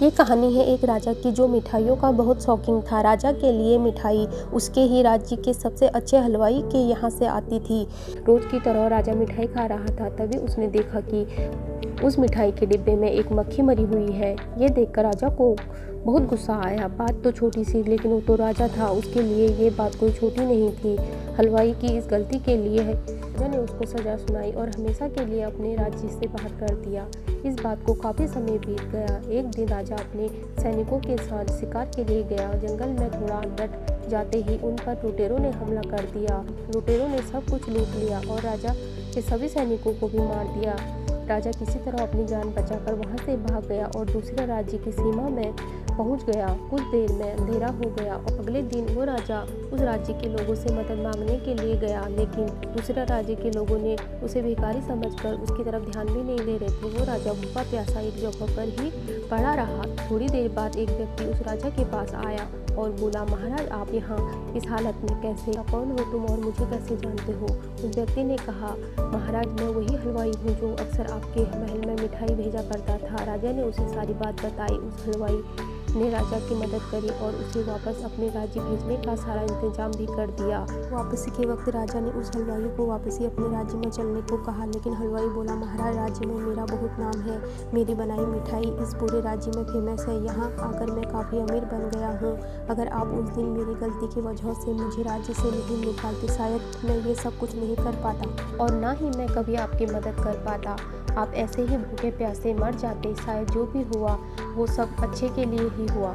ये कहानी है एक राजा की जो मिठाइयों का बहुत शौकीन था। राजा के लिए मिठाई उसके ही राज्य के सबसे अच्छे हलवाई के यहाँ से आती थी। रोज की तरह राजा मिठाई खा रहा था, तभी उसने देखा कि उस मिठाई के डिब्बे में एक मक्खी मरी हुई है। ये देखकर राजा को बहुत गुस्सा आया। बात तो छोटी सी, लेकिन वो तो राजा था, उसके लिए ये बात कोई छोटी नहीं थी। हलवाई की इस गलती के लिए राजा ने उसको सजा सुनाई और हमेशा के लिए अपने राज्य से बाहर कर दिया। इस बात को काफ़ी समय बीत गया। एक दिन राजा अपने सैनिकों के साथ शिकार के लिए गया। जंगल में थोड़ा अंदर जाते ही उन पर लुटेरों ने हमला कर दिया। लुटेरों ने सब कुछ लूट लिया और राजा के सभी सैनिकों को भी मार दिया। राजा किसी तरह अपनी जान बचाकर वहां से भाग गया और दूसरे राज्य की सीमा में पहुंच गया। कुछ देर में अंधेरा हो गया और अगले दिन वो राजा उस राज्य के लोगों से मदद मांगने के लिए गया, लेकिन दूसरे राज्य के लोगों ने उसे भिखारी समझकर उसकी तरफ ध्यान भी नहीं दे रहे थे। वो राजा भूखा प्यासा एक जगह पर ही पड़ा रहा। थोड़ी देर बाद एक व्यक्ति उस राजा के पास आया और बोला, महाराज आप यहाँ इस हालत में कैसे? कौन हो तुम और मुझे कैसे जानते हो? उस व्यक्ति ने कहा, महाराज मैं वही हलवाई हूँ जो अक्सर आपके महल में मिठाई भेजा करता था। राजा ने उसे सारी बात बताई। उस हलवाई ने राजा की मदद करी और उसे वापस अपने राज्य भेजने का सारा इंतजाम भी कर दिया। वापसी के वक्त राजा ने उस हलवाई को वापसी अपने राज्य में चलने को कहा, लेकिन हलवाई बोला, महाराज राज्य में मेरा बहुत नाम है, मेरी बनाई मिठाई इस पूरे राज्य में फेमस है, यहाँ आकर मैं काफ़ी अमीर बन गया हूँ। अगर आप उस दिन मेरी गलती की वजह से मुझे राज्य से नहीं निकालते, शायद मैं ये सब कुछ नहीं कर पाता और ना ही मैं कभी आपकी मदद कर पाता। आप ऐसे ही भूखे प्यासे मर जाते। शायद जो भी हुआ वो सब अच्छे के लिए ही हुआ।